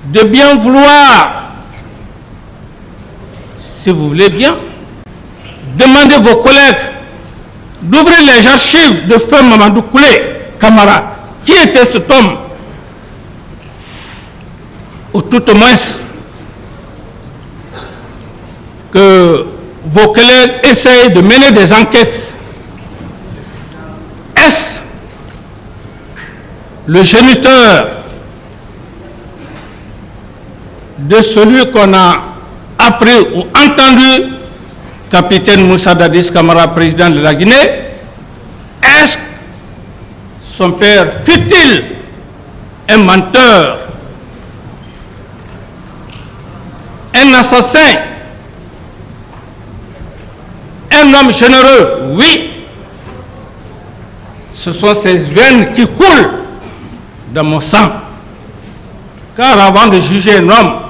de bien vouloir, si vous voulez bien, demander vos collègues d'ouvrir les archives de feu Mamadou Koulé Camara. Qui était cet homme? Ou tout au moins que vos collègues essayent de mener des enquêtes. Est-ce le géniteur de celui qu'on a appris ou entendu, capitaine Moussa Dadis Camara, président de la Guinée? Est-ce que son père fut-il un menteur, un assassin, un homme généreux? Oui, ce sont ces veines qui coulent dans mon sang. Car avant de juger un homme,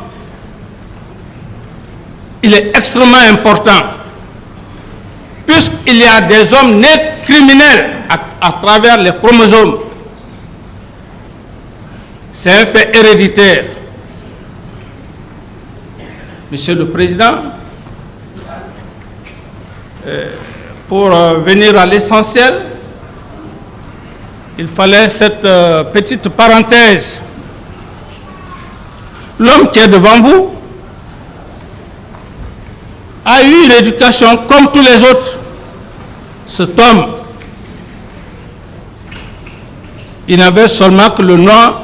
il est extrêmement important, puisqu'il y a des hommes nés criminels à travers les chromosomes. C'est un fait héréditaire. Monsieur le Président, pour venir à l'essentiel, il fallait cette petite parenthèse. L'homme qui est devant vous a eu une éducation comme tous les autres. Cet homme, il n'avait seulement que le nom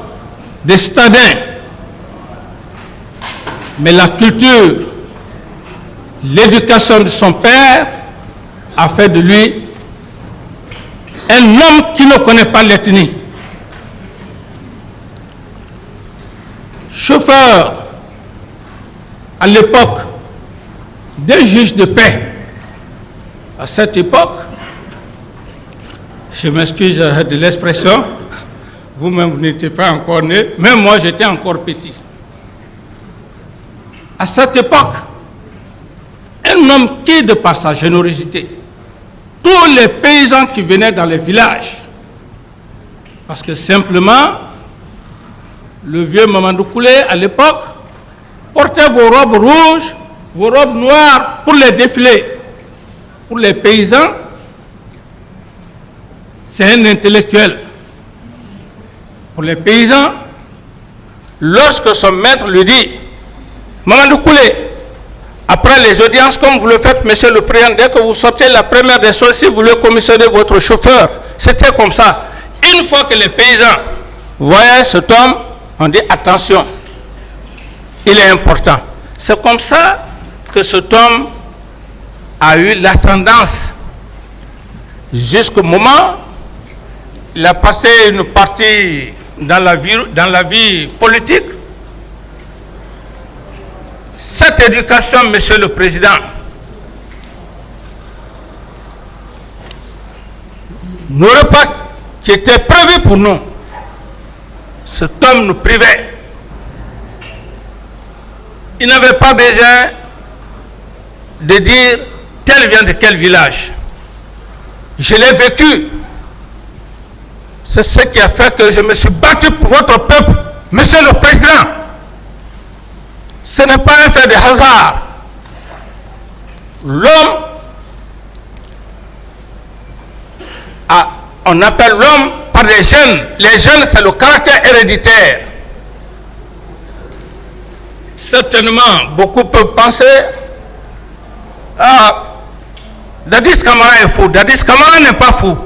des citadins. Mais la culture, l'éducation de son père a fait de lui un homme qui ne connaît pas l'ethnie. Chauffeur à l'époque d'un juge de paix. À cette époque, je m'excuse de l'expression, vous-même vous n'étiez pas encore né, même moi j'étais encore petit. À cette époque, un homme qui, de par sa générosité, tous les paysans qui venaient dans les villages, parce que simplement, le vieux Mamadou Koulé, à l'époque, portait vos robes rouges, vos robes noires pour les défilés. Pour les paysans, c'est un intellectuel. Pour les paysans, lorsque son maître lui dit, Mamadou Koulé, après les audiences, comme vous le faites, monsieur le président, dès que vous sortez, la première des choses, si vous voulez commissionner votre chauffeur, c'était comme ça. Une fois que les paysans voyaient cet homme, on dit attention, il est important. C'est comme ça que cet homme a eu la tendance, jusqu'au moment, il a passé une partie dans la vie politique. Cette éducation, monsieur le président, nos repas qui étaient prévus pour nous, cet homme nous privait. Il n'avait pas besoin de dire tel vient de quel village. Je l'ai vécu. C'est ce qui a fait que je me suis battu pour votre peuple, monsieur le président. Ce n'est pas un fait de hasard. L'homme, on appelle l'homme par les gènes. Les gènes, c'est le caractère héréditaire. Certainement, beaucoup peuvent penser, Dadis Camara est fou. Dadis Camara n'est pas fou.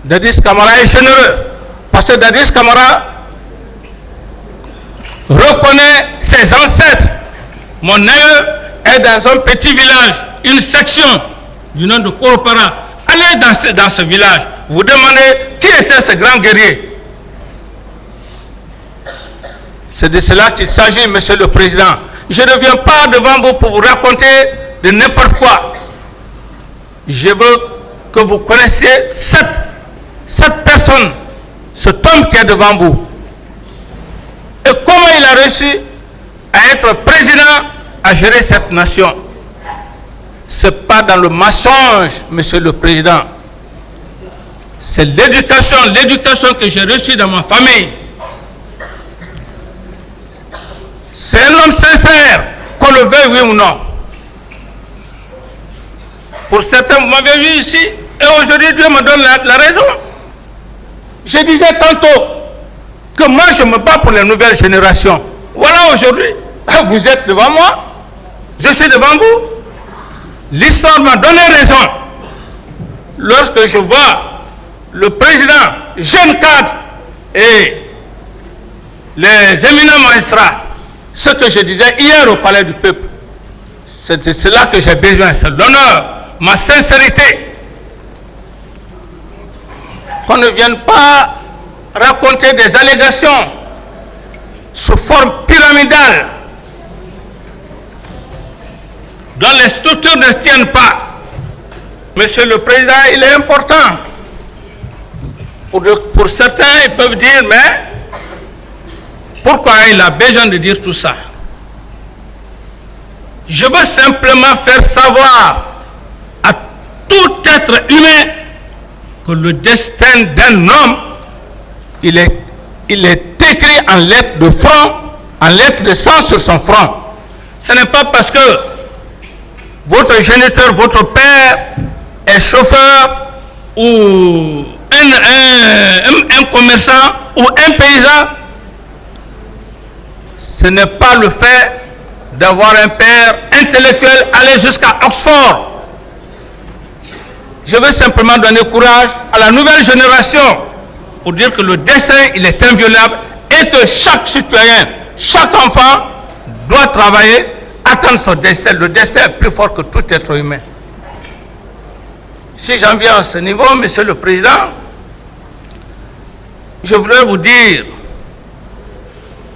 Dadis Camara est généreux. Parce que Dadis Camara reconnaît ses ancêtres. Mon aïeux est dans un petit village, une section du nom de Koropara. Allez dans ce village, vous demandez qui était ce grand guerrier. C'est de cela qu'il s'agit, monsieur le président. Je ne viens pas devant vous pour vous raconter de n'importe quoi. Je veux que vous connaissiez cette personne, cet homme qui est devant vous. Et comment il a réussi à être président, à gérer cette nation. Ce n'est pas dans le mensonge, monsieur le président. C'est l'éducation que j'ai reçue dans ma famille. C'est un homme sincère, qu'on le veuille oui ou non. Pour certains, vous m'avez vu ici, et aujourd'hui Dieu me donne la raison. Je disais tantôt que moi je me bats pour les nouvelles générations. Voilà aujourd'hui, vous êtes devant moi, je suis devant vous. L'histoire m'a donné raison. Lorsque je vois le président, jeune cadre et les éminents magistrats, ce que je disais hier au Palais du Peuple, c'est de cela que j'ai besoin, c'est l'honneur, ma sincérité. Qu'on ne vienne pas raconter des allégations sous forme pyramidale, dont les structures ne tiennent pas. Monsieur le Président, il est important. Pour certains, ils peuvent dire, mais pourquoi il a besoin de dire tout ça? Je veux simplement faire savoir à tout être humain que le destin d'un homme, il est écrit en lettres de front, en lettres de sang sur son front. Ce n'est pas parce que votre géniteur, votre père est chauffeur ou un commerçant ou un paysan. Ce n'est pas le fait d'avoir un père intellectuel aller jusqu'à Oxford. Je veux simplement donner courage à la nouvelle génération pour dire que le destin, il est inviolable et que chaque citoyen, chaque enfant doit travailler, attendre son destin. Le destin est plus fort que tout être humain. Si j'en viens à ce niveau, Monsieur le Président, je voudrais vous dire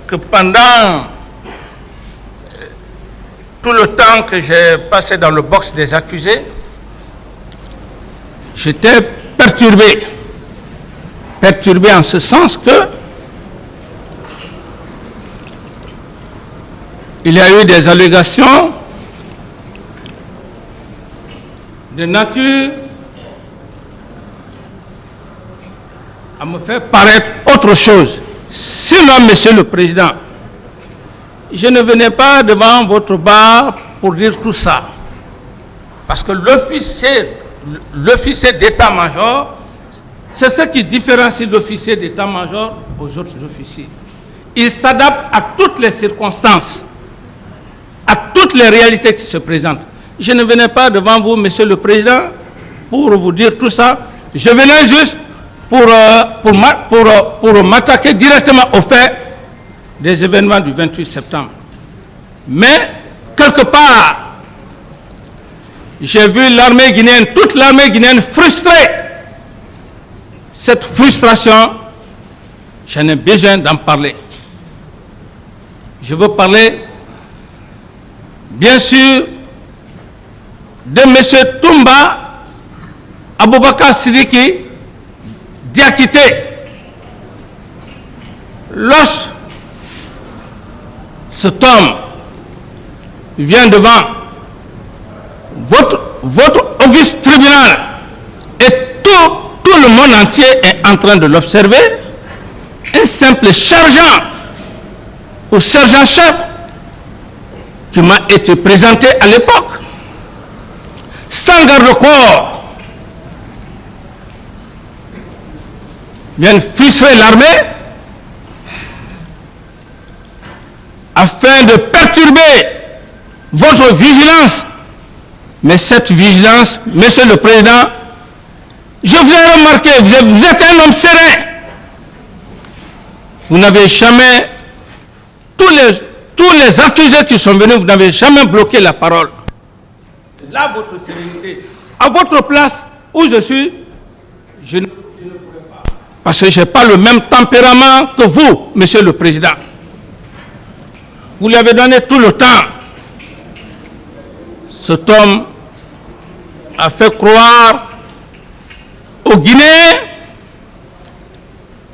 que pendant tout le temps que j'ai passé dans le box des accusés, j'étais perturbé. Perturbé en ce sens que il y a eu des allégations de nature à me faire paraître autre chose. Sinon, Monsieur le Président, je ne venais pas devant votre bar pour dire tout ça. Parce que l'officier d'état-major, c'est ce qui différencie l'officier d'état-major aux autres officiers. Il s'adapte à toutes les circonstances, à toutes les réalités qui se présentent. Je ne venais pas devant vous, Monsieur le Président, pour vous dire tout ça. Je venais juste pour m'attaquer directement au fait des événements du 28 septembre. Mais, quelque part, j'ai vu l'armée guinéenne, toute l'armée guinéenne frustrée. Cette frustration, j'en ai besoin d'en parler. Je veux parler, bien sûr, de M. Toumba Aboubakar Sidiki Diakité. Lorsque cet homme vient devant votre auguste tribunal et tout le monde entier est en train de l'observer, un simple sergent ou sergent-chef qui m'a été présenté à l'époque, sans garde-corps, vient frustrer l'armée afin de perturber votre vigilance. Mais cette vigilance, Monsieur le Président, je vous ai remarqué, vous êtes un homme serein. Vous n'avez jamais, tous les accusés qui sont venus, vous n'avez jamais bloqué la parole. C'est là votre sérénité. À votre place, où je suis, je ne pourrais pas. Parce que je n'ai pas le même tempérament que vous, Monsieur le Président. Vous lui avez donné tout le temps. Cet homme a fait croire aux Guinéens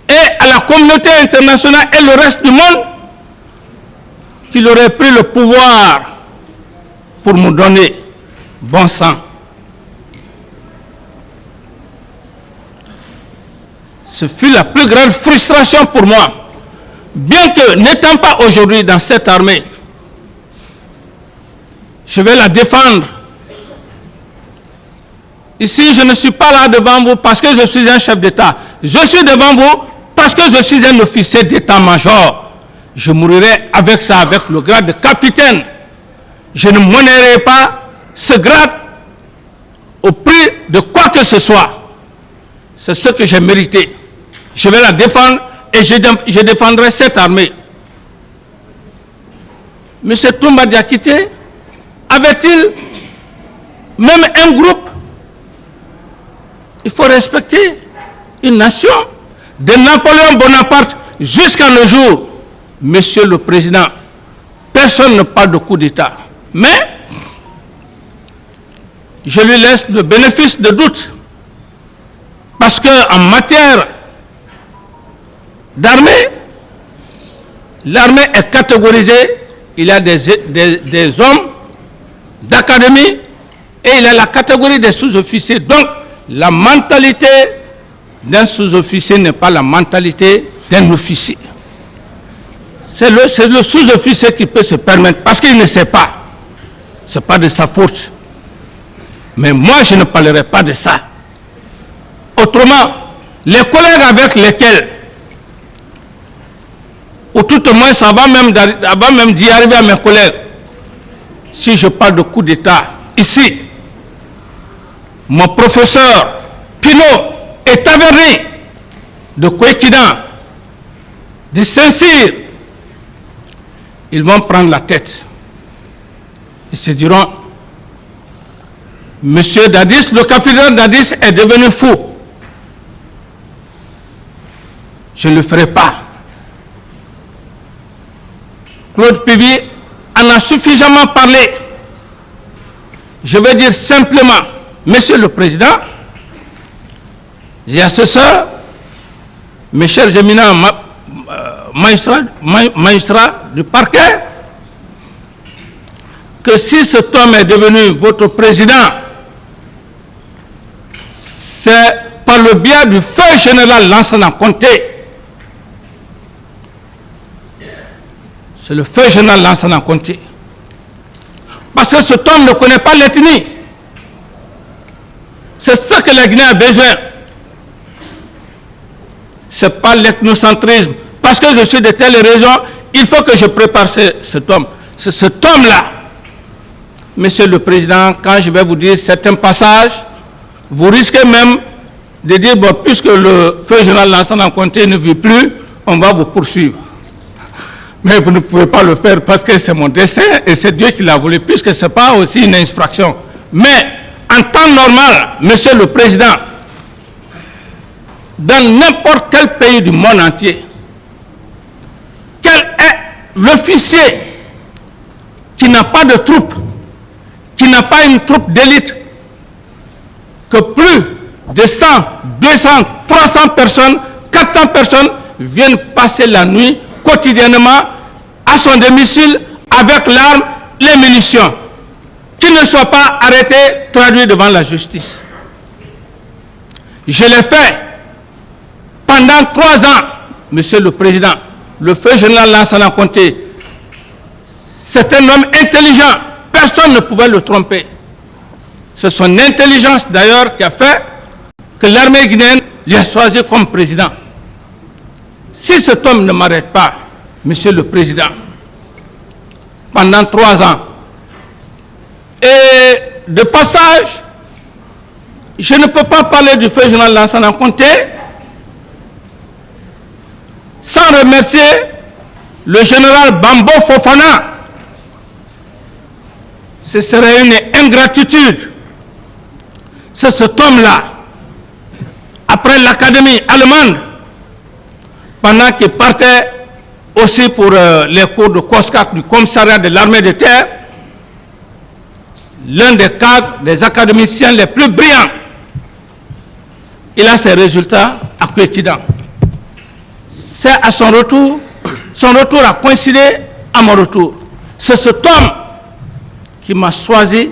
et à la communauté internationale et le reste du monde qu'il aurait pris le pouvoir pour me donner bon sang. Ce fut la plus grande frustration pour moi. bien que n'étant pas aujourd'hui dans cette armée, je vais la défendre. Ici, je ne suis pas là devant vous parce que je suis un chef d'État. Je suis devant vous parce que je suis un officier d'état-major. Je mourrai avec ça, avec le grade de capitaine. Je ne m'honorerai pas ce grade au prix de quoi que ce soit. C'est ce que j'ai mérité. Je vais la défendre et je défendrai cette armée. M. Toumba Diakité avait-il même un groupe? Il faut respecter une nation. De Napoléon Bonaparte jusqu'à nos jours, Monsieur le Président, personne ne parle de coup d'État. Mais je lui laisse le bénéfice de doute. Parce qu'en matière d'armée, l'armée est catégorisée. Il y a des hommes d'académie et il y a la catégorie des sous-officiers. Donc, la mentalité d'un sous-officier n'est pas la mentalité d'un officier. C'est le sous-officier qui peut se permettre, parce qu'il ne sait pas. Ce n'est pas de sa faute. Mais moi, je ne parlerai pas de ça. Autrement, les collègues avec lesquels, ou tout au moins, avant même d'y arriver à mes collègues, si je parle de coup d'État, ici, mon professeur Pinot est averti de Kouékidan, de Saint-Cyr, ils vont prendre la tête. Ils se diront, Monsieur Dadis, le capitaine Dadis est devenu fou. Je ne le ferai pas. Claude Pivy en a suffisamment parlé. Je vais dire simplement, Monsieur le Président, j'ai à ce soir, mes chers éminents magistrats du parquet, que si cet homme est devenu votre président, c'est par le biais du feu général Lansana Conté. C'est le feu général Lansana Conté. Parce que cet homme ne connaît pas l'ethnie. C'est ce que la Guinée a besoin. Ce n'est pas l'ethnocentrisme. Parce que je suis de telles raisons, il faut que je prépare cet homme. C'est cet homme-là. Monsieur le Président, quand je vais vous dire certains passages, vous risquez même de dire, bon, puisque le feu général Lansana Conté ne vit plus, on va vous poursuivre. Mais vous ne pouvez pas le faire parce que c'est mon destin et c'est Dieu qui l'a voulu, puisque ce n'est pas aussi une infraction. Mais en temps normal, Monsieur le Président, dans n'importe quel pays du monde entier, quel est l'officier qui n'a pas de troupe, qui n'a pas une troupe d'élite, que plus de 100, 200, 300 personnes, 400 personnes viennent passer la nuit quotidiennement à son domicile avec l'arme, les munitions, qui ne soient pas arrêtés, traduits devant la justice. Je l'ai fait pendant 3 ans, Monsieur le Président. Le feu général Lansana Conté, c'est un homme intelligent, personne ne pouvait le tromper. C'est son intelligence d'ailleurs qui a fait que l'armée guinéenne l'ait choisi comme président. Si cet homme ne m'arrête pas, Monsieur le Président, pendant 3 ans, et de passage, je ne peux pas parler du feu général Lansana Conté sans remercier le général Bambo Fofana. Ce serait une ingratitude. C'est cet homme-là, après l'académie allemande, pendant qu'il partait aussi pour les cours de COSCAC du commissariat de l'armée de terre, l'un des cadres, des académiciens les plus brillants, il a ses résultats à Kouékidan. C'est à son retour a coïncidé à mon retour. C'est cet homme qui m'a choisi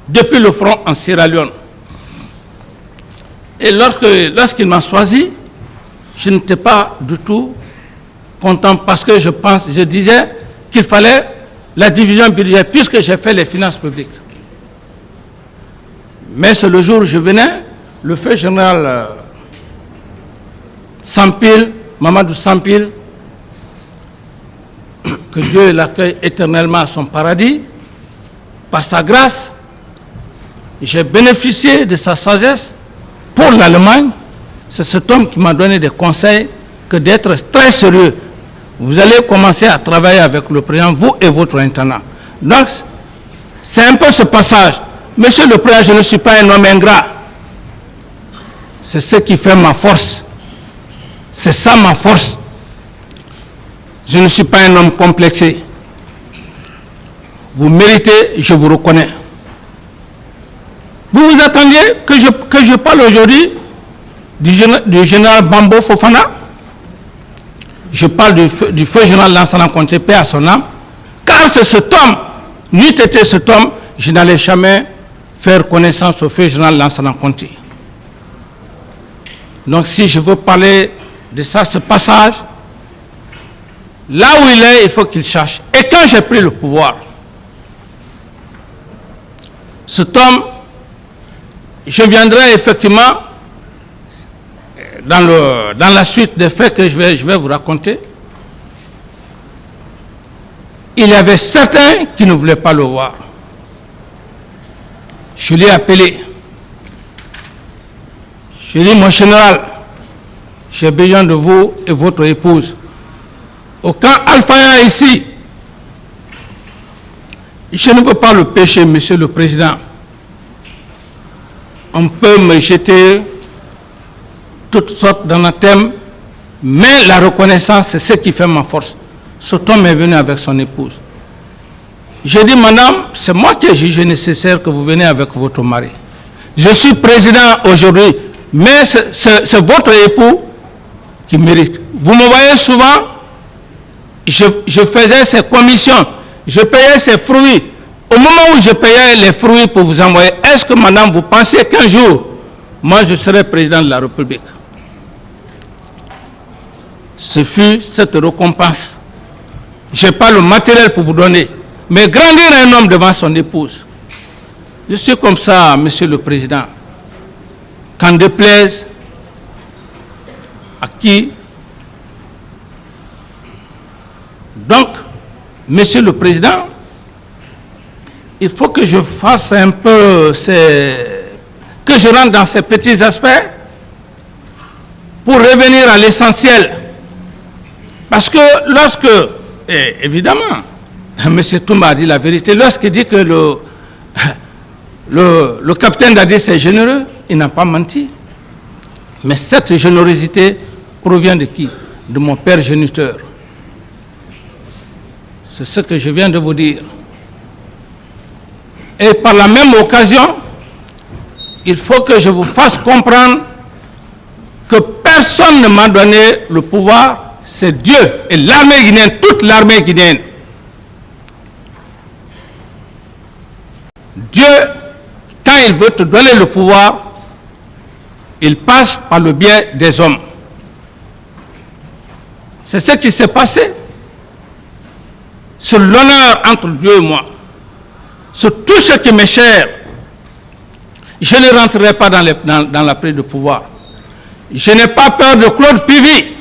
depuis le front en Sierra Leone. Et lorsqu'il m'a choisi, je n'étais pas du tout content parce que je disais qu'il fallait la division budgétaire puisque j'ai fait les finances publiques. Mais c'est le jour où je venais, le feu général Sampil, Mamadou Sampil, que Dieu l'accueille éternellement à son paradis, par sa grâce, j'ai bénéficié de sa sagesse pour l'Allemagne. C'est cet homme qui m'a donné des conseils que d'être très sérieux. Vous allez commencer à travailler avec le président, vous et votre intendant. Donc, c'est un peu ce passage. Monsieur le Président, je ne suis pas un homme ingrat. C'est ce qui fait ma force. C'est ça ma force. Je ne suis pas un homme complexé. Vous méritez, je vous reconnais. Vous vous attendiez que je parle aujourd'hui du général Bambo Fofana? Je parle du feu général Lansana Conté, paix à son âme, car c'est cet homme, n'eût été cet homme, je n'allais jamais faire connaissance au feu général Lansana Conté. Donc si je veux parler de ça, ce passage, là où il est, il faut qu'il cherche. Et quand j'ai pris le pouvoir, cet homme, je viendrai effectivement dans la suite des faits que je vais vous raconter. Il y avait certains qui ne voulaient pas le voir. Je l'ai appelé. Je lui ai dit, mon général, j'ai besoin de vous et votre épouse. Au camp Alphaya ici, je ne veux pas le pécher, Monsieur le Président. On peut me jeter toutes sortes d'anathèmes, mais la reconnaissance, c'est ce qui fait ma force. Cet homme est venu avec son épouse. J'ai dit, madame, c'est moi qui ai jugé nécessaire que vous venez avec votre mari. Je suis président aujourd'hui, mais c'est votre époux qui mérite. Vous me voyez souvent, je faisais ces commissions, je payais ces fruits. Au moment où je payais les fruits pour vous envoyer, est-ce que madame, vous pensez qu'un jour, moi je serai président de la République? Ce fut cette récompense. Je n'ai pas le matériel pour vous donner, mais grandir un homme devant son épouse. Je suis comme ça, Monsieur le Président. Qu'en déplaise à qui. Donc, Monsieur le Président, il faut que je fasse un peu que je rentre dans ces petits aspects pour revenir à l'essentiel. Parce que lorsque, évidemment, M. Toumba a dit la vérité, lorsqu'il dit que le capitaine Dadis est généreux, il n'a pas menti. Mais cette générosité provient de qui? De mon père géniteur. C'est ce que je viens de vous dire. Et par la même occasion, il faut que je vous fasse comprendre que personne ne m'a donné le pouvoir, c'est Dieu et l'armée guinéenne, toute l'armée guinéenne. Dieu, quand il veut te donner le pouvoir, il passe par le biais des hommes. C'est ce qui s'est passé. C'est l'honneur entre Dieu et moi. Sur tout ce qui m'est cher, je ne rentrerai pas dans la prise de pouvoir. Je n'ai pas peur de Claude Pivy.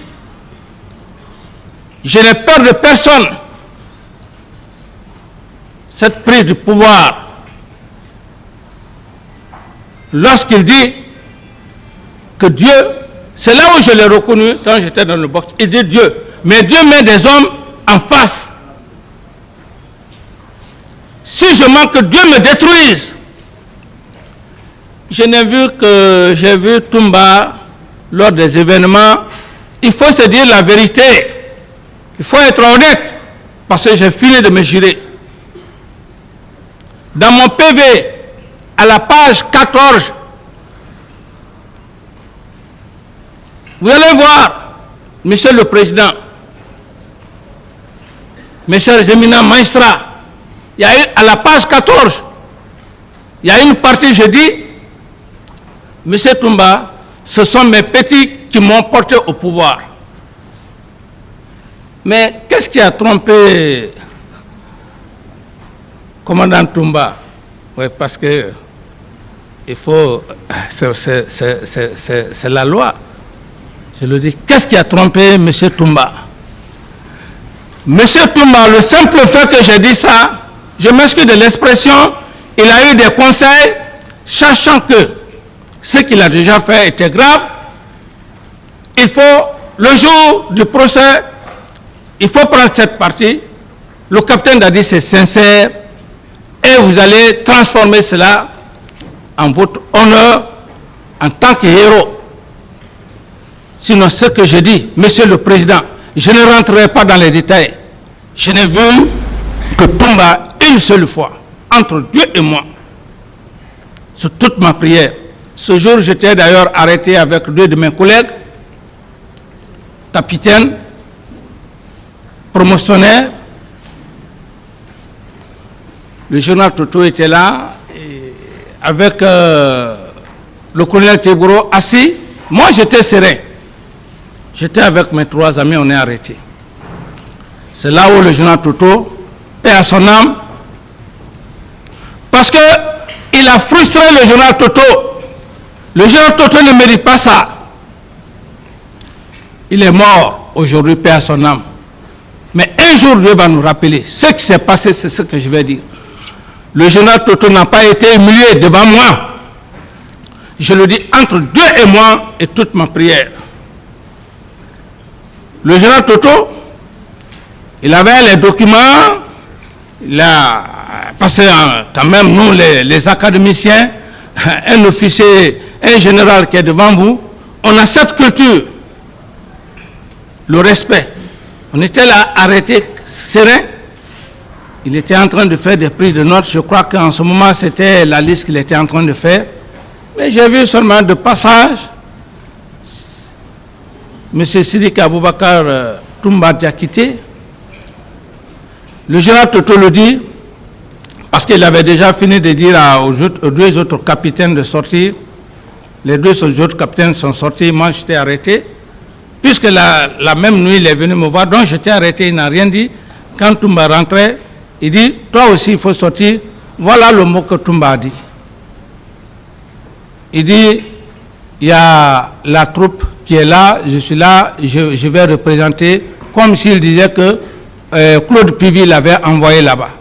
Je n'ai peur de personne. Cette prise de pouvoir, lorsqu'il dit que Dieu, c'est là où je l'ai reconnu quand j'étais dans le box, il dit Dieu, mais Dieu met des hommes en face. Si je manque que Dieu me détruise, je n'ai vu que j'ai vu Toumba lors des événements. Il faut se dire la vérité. Il faut être honnête, parce que j'ai fini de me jurer. Dans mon PV, à la page 14, vous allez voir, Monsieur le Président, mes chers éminents magistrats, il y a eu, à la page 14, il y a une partie, je dis, Monsieur Toumba, ce sont mes petits qui m'ont porté au pouvoir. Mais qu'est-ce qui a trompé commandant Toumba? Oui, parce que il faut, c'est la loi. Je le dis. Qu'est-ce qui a trompé M. Toumba? M. Toumba, le simple fait que j'ai dit ça, je m'excuse de l'expression, il a eu des conseils, sachant que ce qu'il a déjà fait était grave. Il faut, le jour du procès, il faut prendre cette partie. Le capitaine a dit c'est sincère et vous allez transformer cela en votre honneur en tant que héros. Sinon, ce que je dis, Monsieur le Président, je ne rentrerai pas dans les détails. Je n'ai vu que Toumba une seule fois, entre Dieu et moi, sur toute ma prière. Ce jour, j'étais d'ailleurs arrêté avec 2 de mes collègues, capitaines, promotionnaires. Le général Toto était là, et avec le colonel Teboro assis. Moi, j'étais serein. J'étais avec mes 3 amis, on est arrêtés. C'est là où le général Toto, paix à son âme, parce qu'il a frustré le général Toto. Le général Toto ne mérite pas ça. Il est mort aujourd'hui, paix à son âme. Mais un jour, Dieu va nous rappeler. Ce qui s'est passé, c'est ce que je vais dire. Le général Toto n'a pas été humilié devant moi. Je le dis entre Dieu et moi et toute ma prière. Le général Toto, il avait les documents, il a passé quand même, nous les académiciens, un officier, un général qui est devant vous, on a cette culture, le respect. On était là arrêté, serein. Il était en train de faire des prises de notes. Je crois qu'en ce moment, c'était la liste qu'il était en train de faire. Mais j'ai vu seulement de passage M. Sidiki Aboubakar Toumba Diakité. Le général Toto le dit, parce qu'il avait déjà fini de dire aux 2 autres capitaines de sortir. Les 2 autres capitaines sont sortis, moi j'étais arrêté. Puisque la même nuit, il est venu me voir, donc j'étais arrêté, il n'a rien dit. Quand Toumba rentrait, il dit, toi aussi il faut sortir. Voilà le mot que Toumba a dit. Il dit, il y a la troupe qui est là, je suis là, je vais représenter, comme s'il disait que Claude Pivy l'avait envoyé là-bas.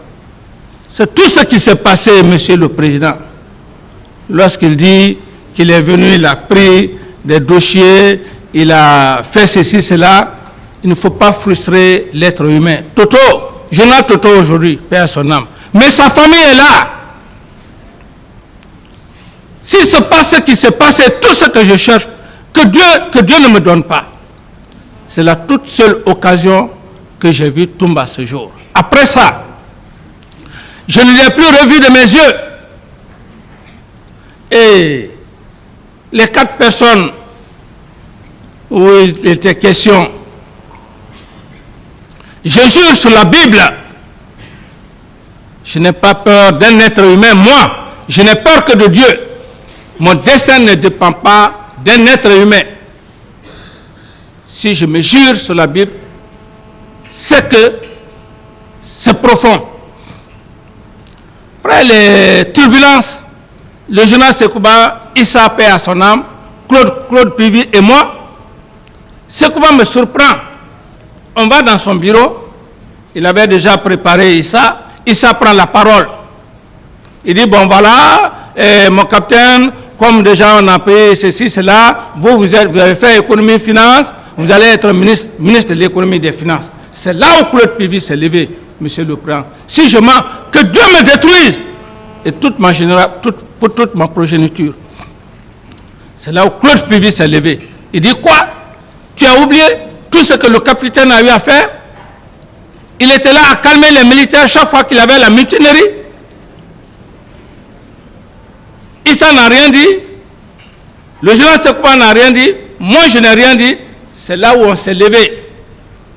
C'est tout ce qui s'est passé, Monsieur le Président. Lorsqu'il dit qu'il est venu, il a pris des dossiers, il a fait ceci, cela, il ne faut pas frustrer l'être humain. Toto, général Toto aujourd'hui, paix à son âme, mais sa famille est là. S'il se passe ce qui s'est passé, tout ce que je cherche, que Dieu ne me donne pas. C'est la toute seule occasion que j'ai vu Toumba ce jour. Après ça, je ne l'ai plus revu de mes yeux. Et les 4 personnes où il était question, je jure sur la Bible, je n'ai pas peur d'un être humain. Moi, je n'ai peur que de Dieu. Mon destin ne dépend pas d'un être humain. Si je me jure sur la Bible, c'est que c'est profond. Après les turbulences, le général Sekouba, Issa paix à son âme, Claude Pivy et moi, Sekouba me surprend. On va dans son bureau, il avait déjà préparé Issa, Issa prend la parole. Il dit, bon voilà, mon capitaine, comme déjà on a payé ceci, cela, vous avez fait économie et finance, vous allez être ministre de l'économie et des finances. C'est là où Claude Pivy s'est levé, Monsieur le Président. Si je mens, que Dieu me détruise et toute ma progéniture. C'est là où Claude Pivy s'est levé. Il dit quoi? Tu as oublié tout ce que le capitaine a eu à faire? Il était là à calmer les militaires chaque fois qu'il avait la mutinerie. Issa n'a rien dit. Le général Sekouba n'a rien dit. Moi, je n'ai rien dit. C'est là où on s'est levé.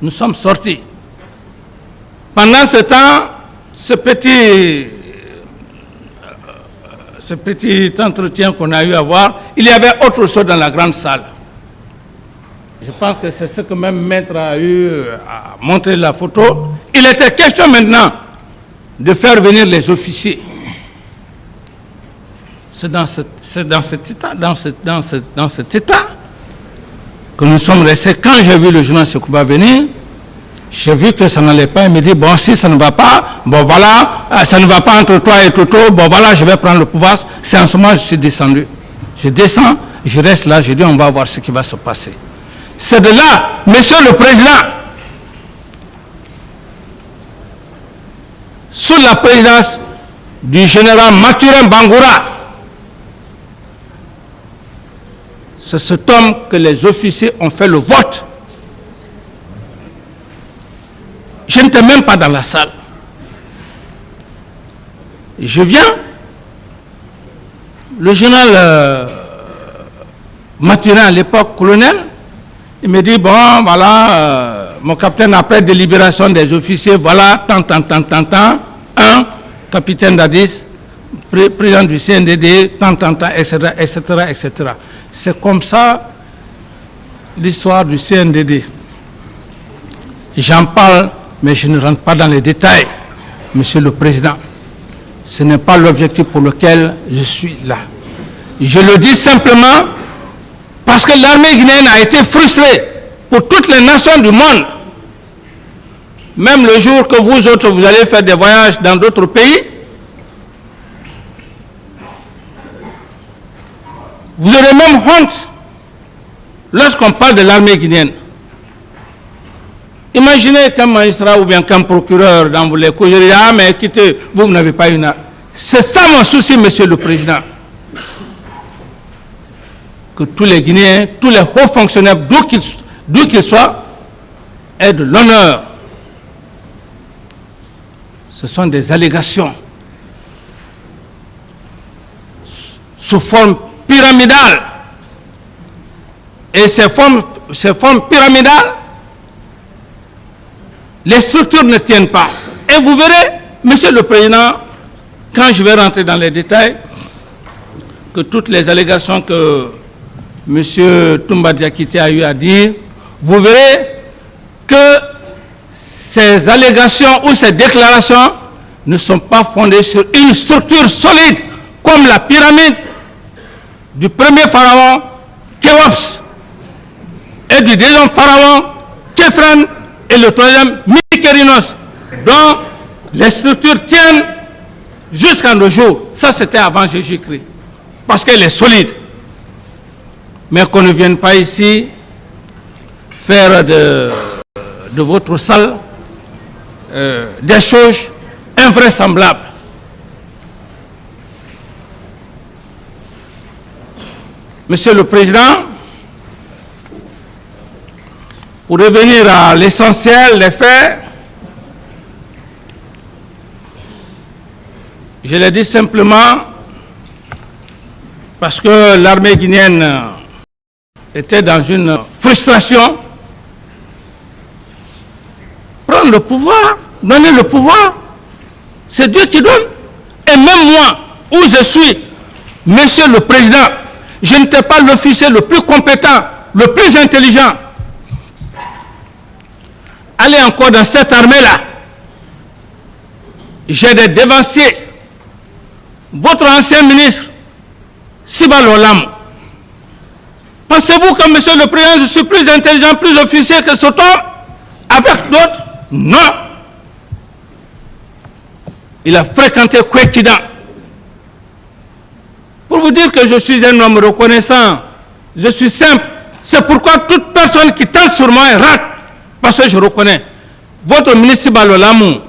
Nous sommes sortis. Pendant ce temps, ce petit entretien qu'on a eu à voir, il y avait autre chose dans la grande salle. Je pense que c'est ce que même Maître a eu à montrer la photo. Il était question maintenant de faire venir les officiers. C'est dans cet état que nous sommes restés. Quand j'ai vu le journal Sekouba venir, j'ai vu que ça n'allait pas. Il me dit, bon, si ça ne va pas, bon voilà, ça ne va pas entre toi et Toto, bon voilà, je vais prendre le pouvoir. C'est en ce moment que je suis descendu. Je descends, je reste là, je dis, on va voir ce qui va se passer. C'est de là, Monsieur le Président, sous la présidence du général Mathurin Bangoura, c'est cet homme que les officiers ont fait le vote. Je n'étais même pas dans la salle. Je viens, le général Mathurin, à l'époque colonel, il me dit, bon, voilà, mon capitaine, après délibération des officiers, voilà, tant, un, capitaine d'Addis, président du CNDD, tant, etc., etc., etc. C'est comme ça l'histoire du CNDD. J'en parle, mais je ne rentre pas dans les détails, Monsieur le Président. Ce n'est pas l'objectif pour lequel je suis là. Je le dis simplement parce que l'armée guinéenne a été frustrée pour toutes les nations du monde. Même le jour que vous autres, vous allez faire des voyages dans d'autres pays, vous aurez même honte lorsqu'on parle de l'armée guinéenne. Imaginez qu'un magistrat ou bien qu'un procureur dans les coups, je dis, ah mais écoutez, vous n'avez pas une... C'est ça mon souci, Monsieur le Président. Que tous les Guinéens, tous les hauts fonctionnaires, d'où qu'ils soient, aient de l'honneur. Ce sont des allégations sous forme pyramidale. Et ces formes pyramidales, les structures ne tiennent pas. Et vous verrez, Monsieur le Président, quand je vais rentrer dans les détails, que toutes les allégations que M. Toumba Diakité a eu à dire, vous verrez que ces allégations ou ces déclarations ne sont pas fondées sur une structure solide, comme la pyramide du premier pharaon, Khéops, et du deuxième pharaon, Khéphren, et le troisième, Mykérinos, dont les structures tiennent jusqu'à nos jours. Ça, c'était avant Jésus-Christ, parce qu'elle est solide. Mais qu'on ne vienne pas ici faire de votre salle des choses invraisemblables. Monsieur le Président, pour revenir à l'essentiel des faits, je l'ai dit simplement parce que l'armée guinéenne était dans une frustration. Prendre le pouvoir, donner le pouvoir, c'est Dieu qui donne. Et même moi, où je suis, Monsieur le Président, je n'étais pas l'officier le plus compétent, le plus intelligent. Allez encore dans cette armée-là. J'ai des dévanciers. Votre ancien ministre, Siba Lolam. Pensez-vous que, Monsieur le Président, je suis plus intelligent, plus officier que cet homme? Avec d'autres? Non. Il a fréquenté Kwekida. Pour vous dire que je suis un homme reconnaissant, je suis simple. C'est pourquoi toute personne qui tente sur moi rate. Parce que je reconnais. Votre ministre Siba Lolam,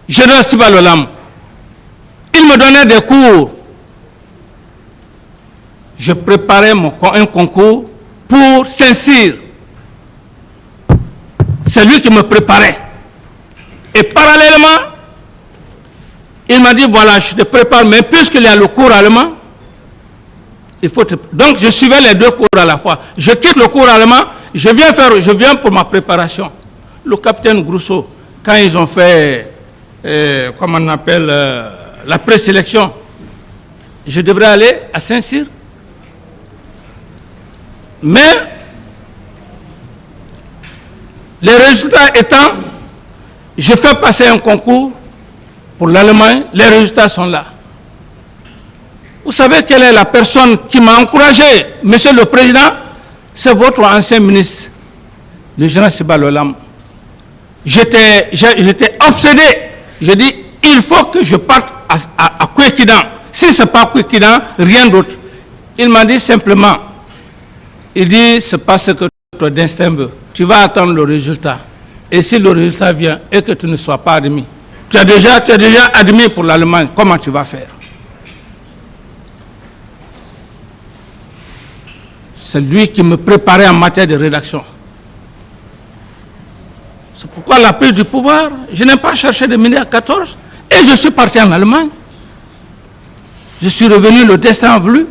général Siba Lolam, il me donnait des cours. Je préparais un concours pour Saint-Cyr. C'est lui qui me préparait. Et parallèlement, il m'a dit, voilà, je te prépare, mais puisqu'il y a le cours allemand, il faut te... Donc, je suivais les deux cours à la fois. Je quitte le cours allemand, je viens pour ma préparation. Le capitaine Grousseau, quand ils ont fait, comment on appelle, la présélection, je devrais aller à Saint-Cyr. Mais Les résultats étant, je fais passer un concours pour l'Allemagne, les résultats sont là. Vous savez quelle est la personne qui m'a encouragé, Monsieur le Président? C'est votre ancien ministre, le général Siba Lolam. J'étais obsédé. Je dis, il faut que je parte à Kouékidan. Si ce n'est pas Kouékidan, rien d'autre. Il m'a dit simplement, il dit, c'est pas ce que ton destin veut. Tu vas attendre le résultat. Et si le résultat vient et que tu ne sois pas admis, tu es déjà admis pour l'Allemagne, comment tu vas faire? C'est lui qui me préparait en matière de rédaction. C'est pourquoi la prise du pouvoir, je n'ai pas cherché de midi à 14 et je suis parti en Allemagne. Je suis revenu, le destin a voulu.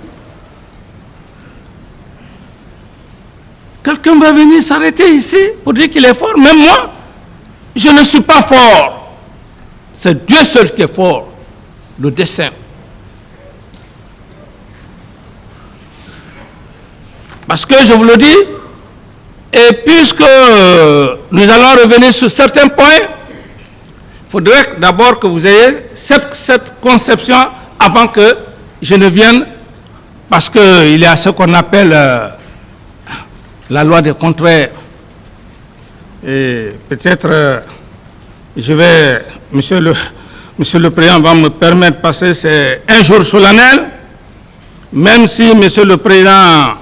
Quelqu'un va venir s'arrêter ici pour dire qu'il est fort. Même moi, je ne suis pas fort. C'est Dieu seul qui est fort, le destin. Parce que je vous le dis, et puisque nous allons revenir sur certains points, il faudrait d'abord que vous ayez cette conception avant que je ne vienne, parce qu'il y a ce qu'on appelle la loi des contraires. Et peut-être, Monsieur le Président va me permettre de passer, c'est un jour solennel, même si Monsieur le Président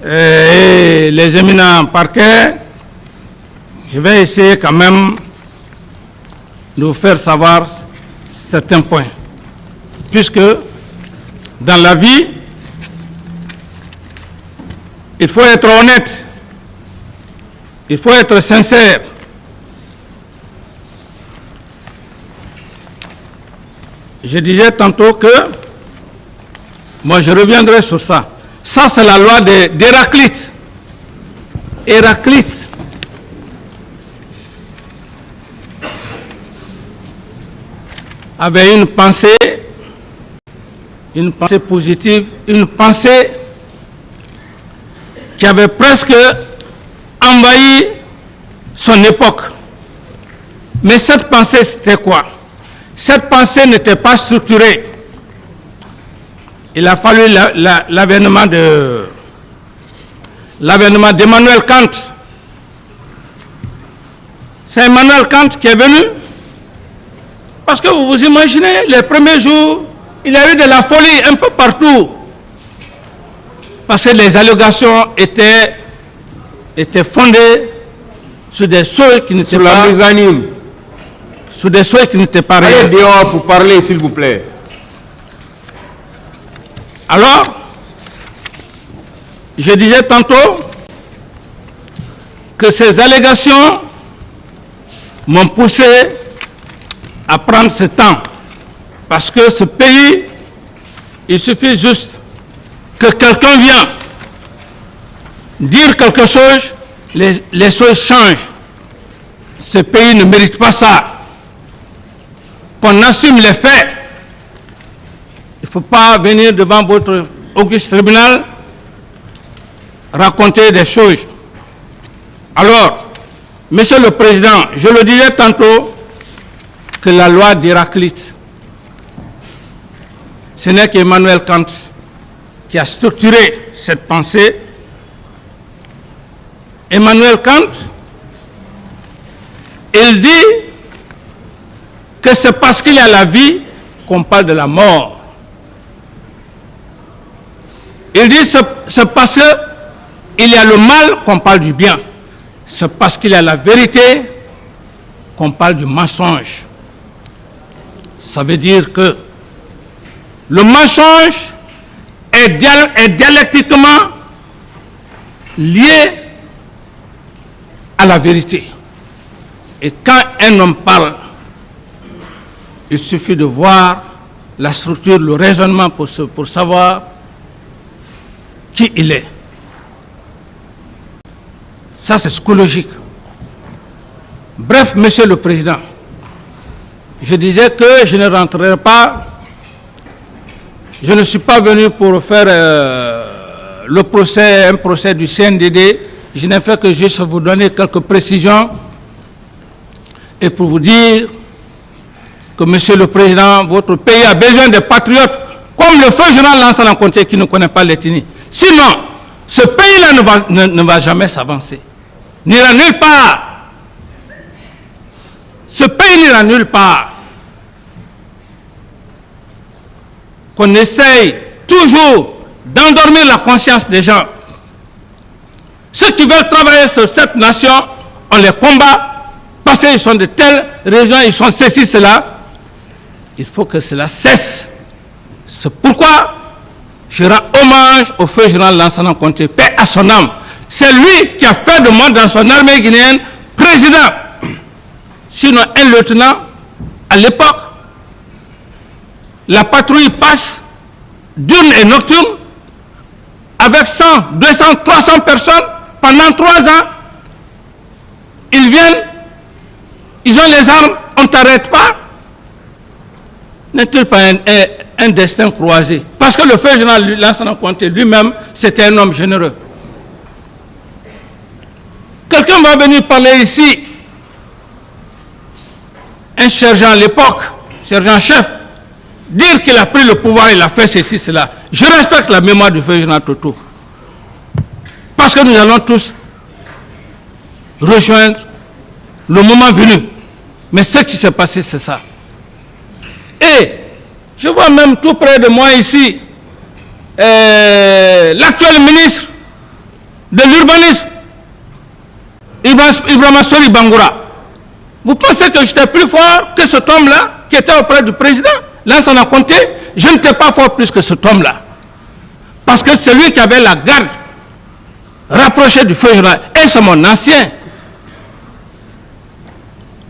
et les éminents parquets, je vais essayer quand même de vous faire savoir certains points. Puisque dans la vie, il faut être honnête, il faut être sincère. Je disais tantôt que, moi je reviendrai sur ça. Ça, c'est la loi d'Héraclite. Héraclite avait une pensée positive, une pensée qui avait presque envahi son époque. Mais cette pensée, c'était quoi? Cette pensée n'était pas structurée. Il a fallu l'avènement d'Emmanuel Kant. C'est Emmanuel Kant qui est venu. Parce que vous vous imaginez, les premiers jours, il y a eu de la folie un peu partout. Parce que les allégations étaient fondées sur des choses qui n'étaient pas... Sur des choses qui n'étaient pas réelles. Allez dehors pour parler, s'il vous plaît. Alors, je disais tantôt que ces allégations m'ont poussé à prendre ce temps. Parce que ce pays, il suffit juste que quelqu'un vienne dire quelque chose, les choses changent. Ce pays ne mérite pas ça. Qu'on assume les faits. Il ne faut pas venir devant votre auguste tribunal raconter des choses. Alors, Monsieur le Président, je le disais tantôt que la loi d'Héraclite, ce n'est qu'Emmanuel Kant qui a structuré cette pensée. Emmanuel Kant, il dit que c'est parce qu'il y a la vie qu'on parle de la mort. Il dit c'est parce qu'il y a le mal qu'on parle du bien. C'est parce qu'il y a la vérité qu'on parle du mensonge. Ça veut dire que le mensonge est dialectiquement lié à la vérité. Et quand un homme parle, il suffit de voir la structure, le raisonnement pour savoir qui il est. Ça, c'est psychologique. Bref, Monsieur le Président, je disais que je ne rentrerai pas, je ne suis pas venu pour faire un procès du CNDD, je n'ai fait que juste vous donner quelques précisions et pour vous dire que, Monsieur le Président, votre pays a besoin de patriotes comme le feu général Lansana Conté qui ne connaît pas l'ethnie. Sinon, ce pays-là ne va jamais s'avancer. N'ira nulle part. Ce pays n'ira nulle part. Qu'on essaye toujours d'endormir la conscience des gens. Ceux qui veulent travailler sur cette nation, on les combat parce qu'ils sont de telles régions, ils sont ceci, cela. Il faut que cela cesse. C'est pourquoi je rends hommage au feu général Lansana Conté, paix à son âme. C'est lui qui a fait de moi dans son armée guinéenne président. Sinon un lieutenant, à l'époque, la patrouille passe diurne et nocturne avec 100, 200, 300 personnes pendant 3 ans. Ils viennent, ils ont les armes, on ne t'arrête pas. N'est-il pas un destin croisé? Parce que le feu général Lansana Conté lui-même, c'était un homme généreux. Quelqu'un va venir parler ici, un sergent à l'époque, sergent-chef, dire qu'il a pris le pouvoir, il a fait ceci, cela. Je respecte la mémoire du feu général Toto. Parce que nous allons tous rejoindre le moment venu. Mais ce qui s'est passé, c'est ça. Et je vois même tout près de moi ici, l'actuel ministre de l'urbanisme, Ibrahima Sori Bangoura. Vous pensez que j'étais plus fort que cet homme-là qui était auprès du président? Lansana Conté, je n'étais pas fort plus que cet homme-là. Parce que c'est lui qui avait la garde rapprochée du feu général. Et c'est mon ancien.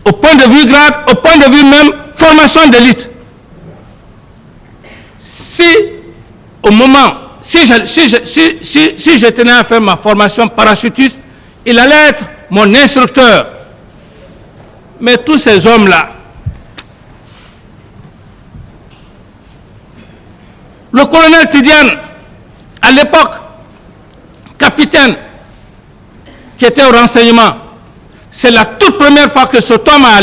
Au point de vue grade, au point de vue même formation d'élite. Si au moment, si je tenais à faire ma formation parachutiste, il allait être mon instructeur. Mais tous ces hommes-là, le colonel Tidiane, à l'époque, capitaine, qui était au renseignement, c'est la toute première fois que cet homme a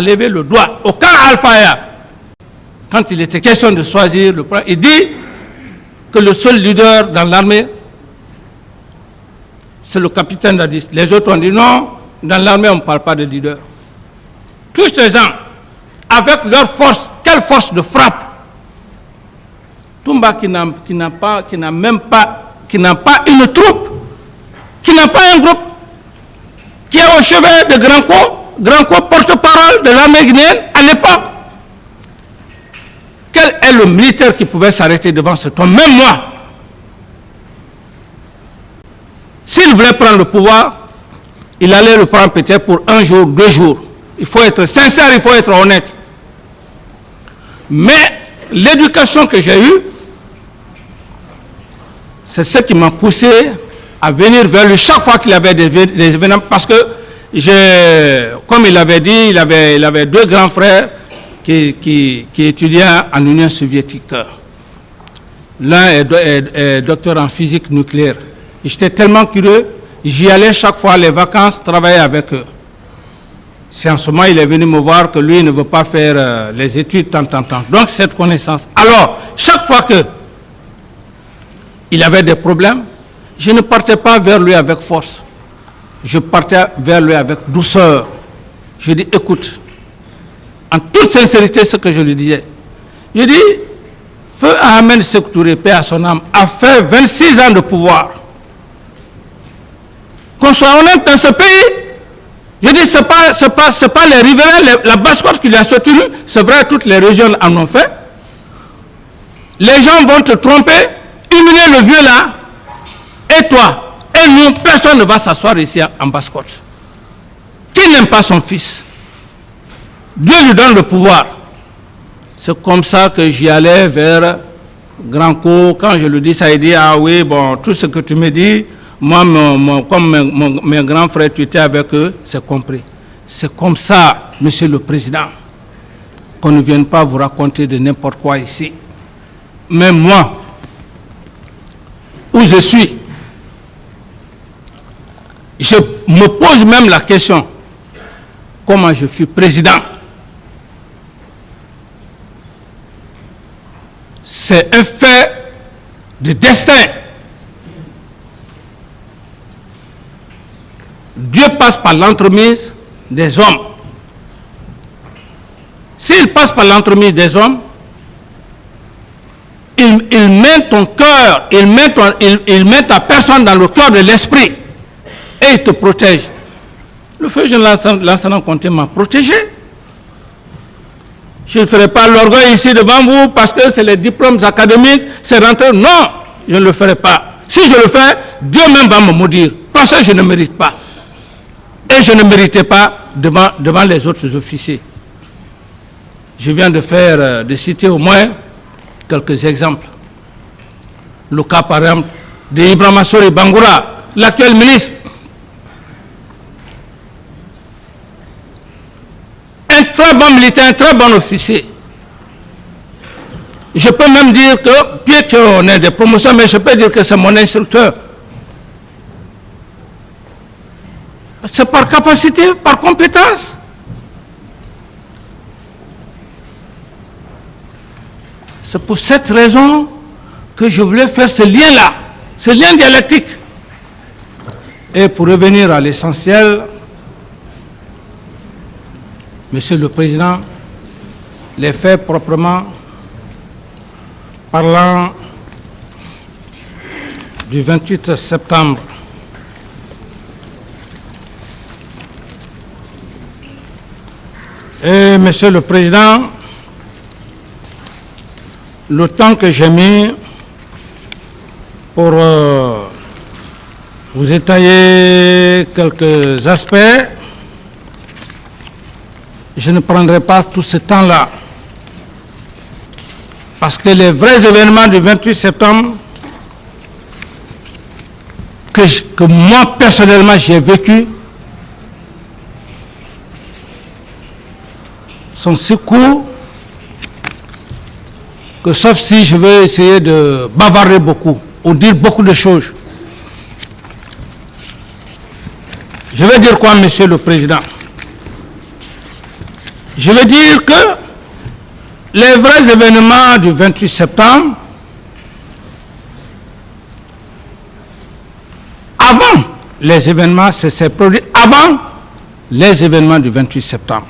levé le doigt au camp Al-Faya. Quand il était question de choisir le plan, il dit que le seul leader dans l'armée, c'est le capitaine Dadis. Les autres ont dit non, dans l'armée on ne parle pas de leader. Tous ces gens, avec leur force, quelle force de frappe. Toumba qui n'a pas une troupe, qui n'a pas un groupe, qui est au chevet de Grand Co, porte-parole de l'armée guinéenne à l'époque. Quel est le militaire qui pouvait s'arrêter devant cet homme? Même moi. S'il voulait prendre le pouvoir, il allait le prendre peut-être pour 1 jour, 2 jours. Il faut être sincère, il faut être honnête. Mais l'éducation que j'ai eue, c'est ce qui m'a poussé à venir vers lui chaque fois qu'il avait des événements. Parce que, comme il avait dit, il avait 2 grands frères qui étudiaient en Union soviétique. L'un est docteur en physique nucléaire. J'étais tellement curieux, j'y allais chaque fois les vacances travailler avec eux. C'est en ce moment il est venu me voir que lui ne veut pas faire les études tant. Donc cette connaissance. Alors, chaque fois que il avait des problèmes, je ne partais pas vers lui avec force. Je partais vers lui avec douceur. Je dis, écoute, en toute sincérité, ce que je lui disais. Je dis, Feu Ahmed Sékou Touré, paix à son âme, a fait 26 ans de pouvoir. Qu'on soit honnête dans ce pays, je dis, ce n'est pas les riverains, la basse-côte qui l'a soutenu, c'est vrai, toutes les régions en ont fait. Les gens vont te tromper, humilier le vieux là, et toi, et nous, personne ne va s'asseoir ici en basse-côte. Qui n'aime pas son fils? Dieu lui donne le pouvoir. C'est comme ça que j'y allais vers Grand Co. Quand je lui dis ça, il dit, ah oui, bon, tout ce que tu me dis, moi, comme mes grands frères, tu étais avec eux, c'est compris. C'est comme ça, Monsieur le Président, qu'on ne vienne pas vous raconter de n'importe quoi ici. Même moi, où je suis, Je me pose même la question, comment je suis président? C'est un fait de destin. Dieu passe par l'entremise des hommes. S'il passe par l'entremise des hommes, il met ton cœur, il met ta personne dans le cœur de l'esprit et il te protège. Le feu jeune Lansana Conté m'a protégé. Je ne ferai pas l'orgueil ici devant vous parce que c'est les diplômes académiques, c'est rentré. Non, je ne le ferai pas. Si je le fais, Dieu même va me maudire parce que je ne mérite pas. Et je ne méritais pas devant les autres officiers. Je viens de citer au moins quelques exemples. Le cas, par exemple, de Ibrahima Massori Bangoura, l'actuel ministre. Un très bon militaire, un très bon officier. Je peux même dire que, bien qu'on ait des promotions, mais je peux dire que c'est mon instructeur. C'est par capacité, par compétence. C'est pour cette raison que je voulais faire ce lien-là, ce lien dialectique. Et pour revenir à l'essentiel, Monsieur le Président, les faits proprement parlant du 28 septembre et Monsieur le Président, le temps que j'ai mis pour vous étayer quelques aspects, je ne prendrai pas tout ce temps-là. Parce que les vrais événements du 28 septembre que moi personnellement j'ai vécu sont si courts que sauf si je vais essayer de bavarder beaucoup ou dire beaucoup de choses. Je vais dire quoi, Monsieur le Président? Je veux dire que les vrais événements du 28 septembre, avant les événements, c'est produit avant les événements du 28 septembre.